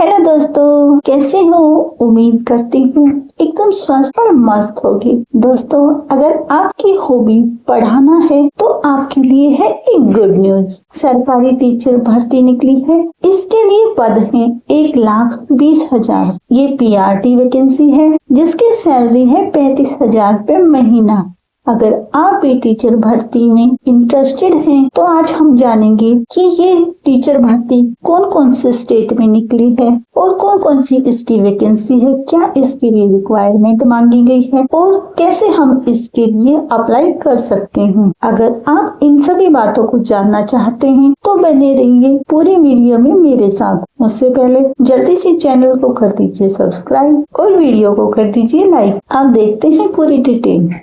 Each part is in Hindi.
हेलो दोस्तों, कैसे हो? उम्मीद करती हूँ एकदम स्वस्थ और मस्त होगी। दोस्तों, अगर आपकी हॉबी पढ़ाना है तो आपके लिए है एक गुड न्यूज। सरकारी टीचर भर्ती निकली है। इसके लिए पद हैं 1,20,000। ये PRT वैकेंसी है जिसकी सैलरी है 35,000 रुपए महीना। अगर आप भी टीचर भर्ती में इंटरेस्टेड हैं तो आज हम जानेंगे कि ये टीचर भर्ती कौन कौन से स्टेट में निकली है और कौन कौन सी इसकी वैकेंसी है, क्या इसके लिए रिक्वायरमेंट मांगी गई है और कैसे हम इसके लिए अप्लाई कर सकते हैं। अगर आप इन सभी बातों को जानना चाहते हैं तो बने रहिए पूरी वीडियो में मेरे साथ। उससे पहले जल्दी से चैनल को कर दीजिए सब्सक्राइब और वीडियो को कर दीजिए लाइक। अब देखते हैं पूरी डिटेल।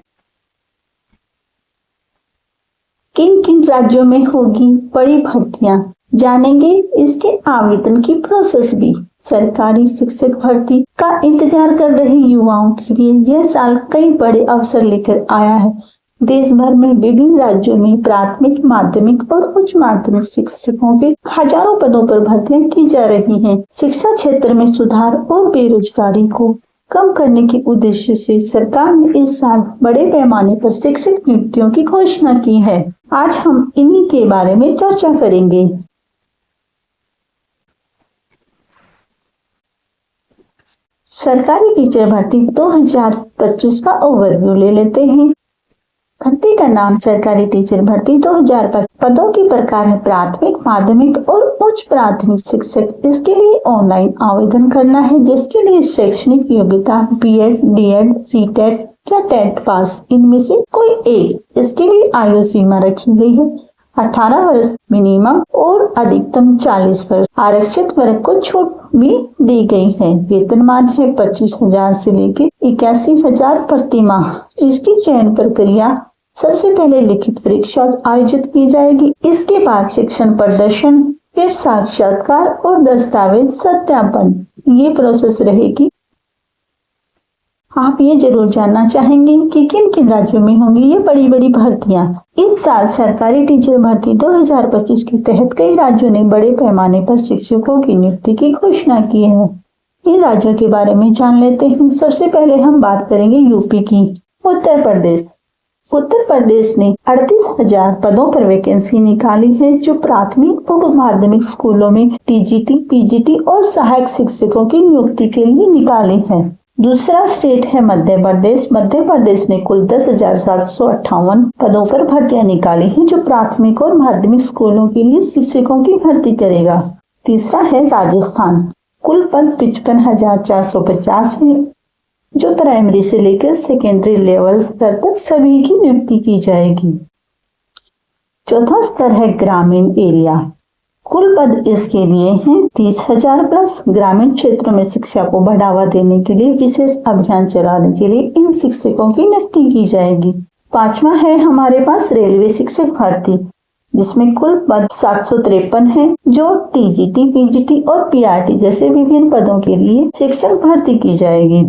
किन किन राज्यों में होगी बड़ी भर्तियां, जानेंगे इसके आवेदन की प्रोसेस भी। सरकारी शिक्षक भर्ती का इंतजार कर रहे युवाओं के लिए यह साल कई बड़े अवसर लेकर आया है। देश भर में विभिन्न राज्यों में प्राथमिक, माध्यमिक और उच्च माध्यमिक शिक्षकों के हजारों पदों पर भर्तियां की जा रही हैं। शिक्षा क्षेत्र में सुधार और बेरोजगारी को कम करने के उद्देश्य से सरकार ने इस साल बड़े पैमाने पर शिक्षक नियुक्तियों की घोषणा की है। आज हम इन्हीं के बारे में चर्चा करेंगे। सरकारी टीचर भर्ती 2025 का ओवरव्यू ले लेते हैं। भर्ती का नाम सरकारी टीचर भर्ती 2025। पदों के प्रकार है प्राथमिक, माध्यमिक और उच्च प्राथमिक शिक्षक। इसके लिए ऑनलाइन आवेदन करना है जिसके लिए शैक्षणिक योग्यता BEd, D.Ed, C.Tet या टेट पास इनमें से कोई एक। इसके लिए आयु सीमा रखी गई है 18 वर्ष मिनिमम और अधिकतम 40 वर्ष। आरक्षित वर्ग को छूट भी दी गई है। वेतनमान है 25,000 से लेकर 81,000 प्रति माह। इसकी चयन प्रक्रिया सबसे पहले लिखित परीक्षा आयोजित की जाएगी। इसके बाद शिक्षण प्रदर्शन, फिर साक्षात्कार और दस्तावेज सत्यापन, ये प्रोसेस रहेगी। आप ये जरूर जानना चाहेंगे कि किन किन राज्यों में होंगी ये बड़ी बड़ी भर्तियां। इस साल सरकारी टीचर भर्ती 2025 के तहत कई राज्यों ने बड़े पैमाने पर शिक्षकों की नियुक्ति की घोषणा की है। इन राज्यों के बारे में जान लेते हैं। सबसे पहले हम बात करेंगे यूपी की। उत्तर प्रदेश ने 38,000 पदों पर वैकेंसी निकाली है जो प्राथमिक और माध्यमिक स्कूलों में TGT, PGT और सहायक शिक्षकों की नियुक्ति के लिए निकाली है। दूसरा स्टेट है मध्य प्रदेश ने कुल 10,758 पदों पर भर्तियां निकाली हैं जो प्राथमिक और माध्यमिक स्कूलों के लिए शिक्षकों की भर्ती करेगा। तीसरा है राजस्थान। कुल पद 55,450 है जो प्राइमरी से लेकर सेकेंडरी लेवल स्तर तक सभी की नियुक्ति की जाएगी। चौथा स्तर है ग्रामीण एरिया। कुल पद इसके लिए हैं 30,000 प्लस। ग्रामीण क्षेत्रों में शिक्षा को बढ़ावा देने के लिए विशेष अभियान चलाने के लिए इन शिक्षकों की नियुक्ति की जाएगी। पांचवा है हमारे पास रेलवे शिक्षक भर्ती जिसमें कुल पद 753 है जो TGT, PGT और PRT जैसे विभिन्न पदों के लिए शिक्षक भर्ती की जाएगी।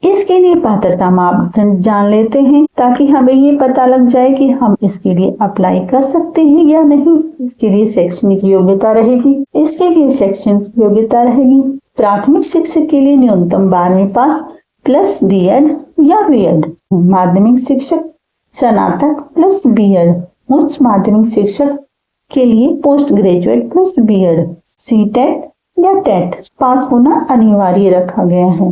इसके लिए पात्रता मापदंड जान लेते हैं ताकि हमें ये पता लग जाए कि हम इसके लिए अप्लाई कर सकते हैं या नहीं। इसके लिए शैक्षणिक योग्यता रहेगी। प्राथमिक शिक्षक के लिए न्यूनतम 12वीं पास प्लस D.Ed या B.Ed। माध्यमिक शिक्षक स्नातक प्लस B.Ed। उच्च माध्यमिक शिक्षक के लिए post graduate plus B.Ed। C.Tet या TET पास होना अनिवार्य रखा गया है।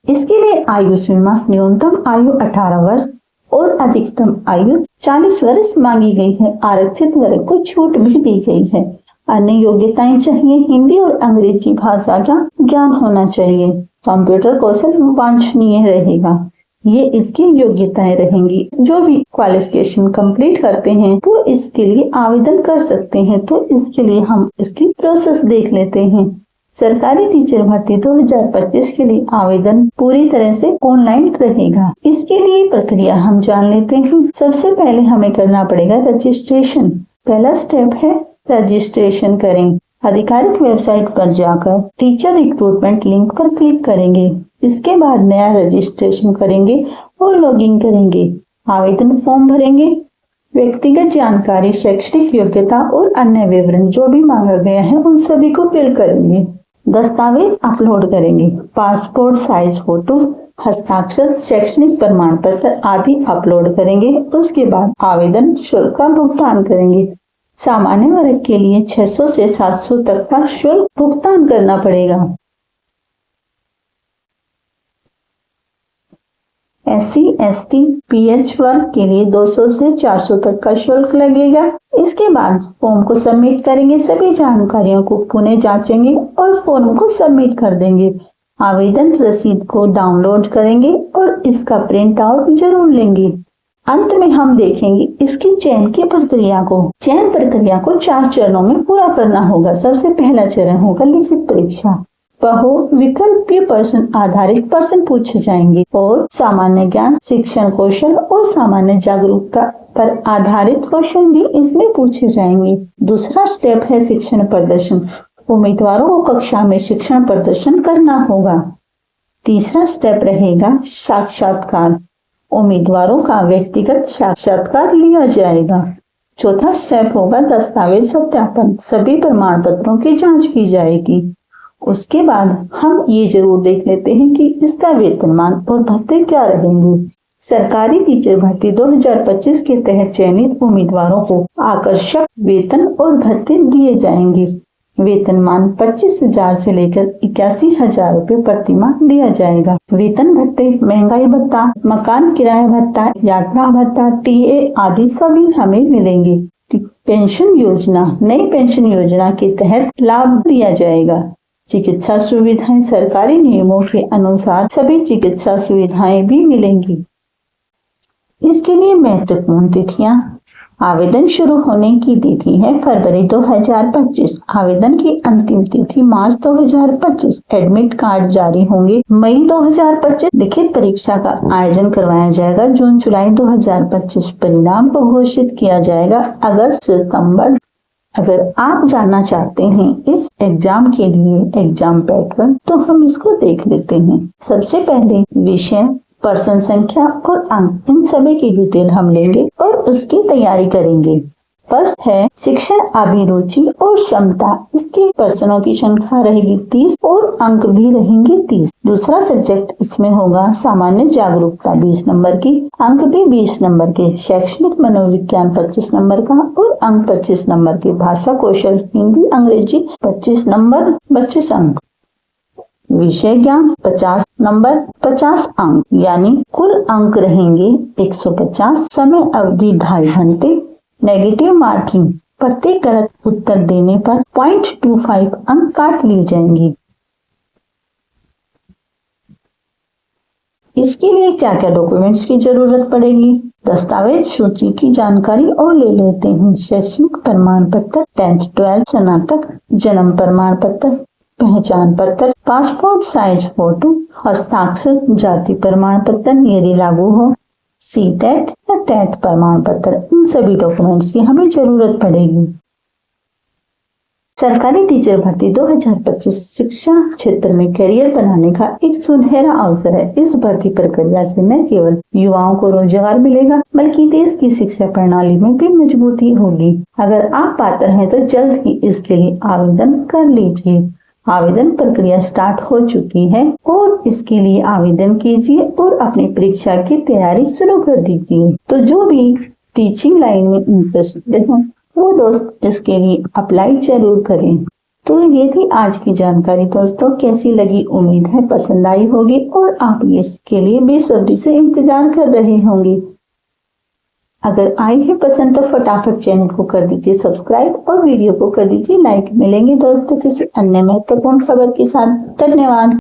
इसके लिए आयु सीमा न्यूनतम आयु 18 वर्ष और अधिकतम आयु 40 वर्ष मांगी गई है। आरक्षित वर्ग को छूट भी दी गई है। अन्य योग्यताएं चाहिए। हिंदी और अंग्रेजी भाषा का ज्ञान होना चाहिए। कंप्यूटर कौशल वांछनीय रहेगा। ये इसकी योग्यताएं रहेंगी। जो भी क्वालिफिकेशन कंप्लीट करते हैं तो इसके लिए आवेदन कर सकते हैं। तो इसके लिए हम इसकी प्रोसेस देख लेते हैं। सरकारी टीचर भर्ती 2025 के लिए आवेदन पूरी तरह से ऑनलाइन रहेगा। इसके लिए प्रक्रिया हम जान लेते हैं। सबसे पहले हमें करना पड़ेगा रजिस्ट्रेशन। पहला स्टेप है रजिस्ट्रेशन करें। आधिकारिक वेबसाइट पर जाकर टीचर रिक्रूटमेंट लिंक पर क्लिक करेंगे। इसके बाद नया रजिस्ट्रेशन करेंगे और लॉगिन करेंगे। आवेदन फॉर्म भरेंगे। व्यक्तिगत जानकारी, शैक्षणिक योग्यता और अन्य विवरण जो भी मांगा गया है उन सभी को फिल करेंगे। दस्तावेज अपलोड करेंगे, पासपोर्ट साइज फोटो, हस्ताक्षर, शैक्षणिक प्रमाण पत्र आदि अपलोड करेंगे। उसके बाद आवेदन शुल्क का भुगतान करेंगे। सामान्य वर्ग के लिए 600 से 700 तक का शुल्क भुगतान करना पड़ेगा। SC, ST, PH वर्ग के लिए 200 से 400 तक का शुल्क लगेगा। इसके बाद फॉर्म को सबमिट करेंगे, सभी जानकारियों को पुनः जांचेंगे और फॉर्म को सबमिट कर देंगे। आवेदन रसीद को डाउनलोड करेंगे और इसका प्रिंट आउट जरूर लेंगे। अंत में हम देखेंगे इसकी चयन की प्रक्रिया को। चयन प्रक्रिया को 4 चरणों में पूरा करना होगा। सबसे पहला चरण होगा लिखित परीक्षा। बहुविकल्पीय प्रश्न आधारित प्रश्न पूछे जाएंगे और सामान्य ज्ञान, शिक्षण कौशल और सामान्य जागरूकता पर आधारित क्वेश्चन भी इसमें पूछे जाएंगे। दूसरा स्टेप है शिक्षण प्रदर्शन। उम्मीदवारों को कक्षा में शिक्षण प्रदर्शन करना होगा। तीसरा स्टेप रहेगा साक्षात्कार। उम्मीदवारों का व्यक्तिगत साक्षात्कार लिया जाएगा। चौथा स्टेप होगा दस्तावेज सत्यापन। सभी प्रमाण पत्रों की जांच की जाएगी। उसके बाद हम ये जरूर देख लेते हैं कि इसका वेतनमान और भत्ते क्या रहेंगे। सरकारी टीचर भर्ती 2025 के तहत चयनित उम्मीदवारों को आकर्षक वेतन और भत्ते दिए जाएंगे। वेतनमान 25,000 से लेकर 81,000 रुपए प्रति माह दिया जाएगा। वेतन भत्ते, महंगाई भत्ता, मकान किराया भत्ता, यात्रा भत्ता, TA आदि सभी हमें मिलेंगे। पेंशन योजना, नई पेंशन योजना के तहत लाभ दिया जाएगा। चिकित्सा सुविधाएं, सरकारी नियमों के अनुसार सभी चिकित्सा सुविधाएं भी मिलेंगी। इसके लिए महत्वपूर्ण तिथियां। आवेदन शुरू होने की तिथि है फरवरी 2025। आवेदन की अंतिम तिथि मार्च 2025। एडमिट कार्ड जारी होंगे मई 2025। लिखित परीक्षा का आयोजन करवाया जाएगा जून जुलाई 2025। परिणाम को घोषित किया जाएगा अगस्त सितंबर। अगर आप जानना चाहते हैं इस एग्जाम के लिए एग्जाम पैटर्न, तो हम इसको देख लेते हैं। सबसे पहले विषय, पर्सन संख्या और अंक, इन सभी की डिटेल हम लेंगे और उसकी तैयारी करेंगे। फर्स्ट है शिक्षण अभिरुचि और क्षमता। इसके पर्सनों की संख्या रहेगी 30 और अंक भी रहेंगे 30। दूसरा सब्जेक्ट इसमें होगा सामान्य जागरूकता 20 नंबर की, अंक भी 20 नंबर के। शैक्षणिक मनोविज्ञान 25 नंबर का और अंक 25 नंबर के। भाषा कौशल हिंदी अंग्रेजी 25 नंबर 25 अंक। विषय ज्ञान 50 नंबर 50 अंक, यानी कुल अंक रहेंगे 150। समय अवधि 2.5 घंटे। नेगेटिव मार्किंग, प्रत्येक गलत उत्तर देने पर 0.25 अंक काट लिए जाएंगे। इसके लिए क्या क्या डॉक्यूमेंट्स की जरूरत पड़ेगी? दस्तावेज सूची की जानकारी और ले लेते हैं। शैक्षणिक प्रमाण पत्र, 10th 12th स्नातक, जन्म प्रमाण पत्र, पहचान पत्र, पासपोर्ट साइज फोटो, हस्ताक्षर, जाति प्रमाण पत्र यदि लागू हो, CTET या TET प्रमाण पत्र। इन सभी डॉक्यूमेंट्स की हमें जरूरत पड़ेगी। सरकारी टीचर भर्ती 2025 शिक्षा क्षेत्र में करियर बनाने का एक सुनहरा अवसर है। इस भर्ती प्रक्रिया से न केवल युवाओं को रोजगार मिलेगा, बल्कि देश की शिक्षा प्रणाली में भी मजबूती होगी। अगर आप पात्र हैं तो जल्द ही इसके लिए आवेदन कर लीजिए। आवेदन प्रक्रिया स्टार्ट हो चुकी है और इसके लिए आवेदन कीजिए और अपनी परीक्षा की तैयारी शुरू कर दीजिए। तो जो भी टीचिंग लाइन में इंटरेस्टेड हो वो दोस्त इसके लिए अप्लाई जरूर करें। तो ये थी आज की जानकारी दोस्तों। कैसी लगी? उम्मीद है पसंद आई होगी और आप इसके लिए बेसब्री से इंतजार कर रहे होंगे। अगर आई है पसंद तो फटाफट चैनल को कर दीजिए सब्सक्राइब और वीडियो को कर दीजिए लाइक। मिलेंगे दोस्तों किसी अन्य महत्वपूर्ण खबर के साथ। धन्यवाद।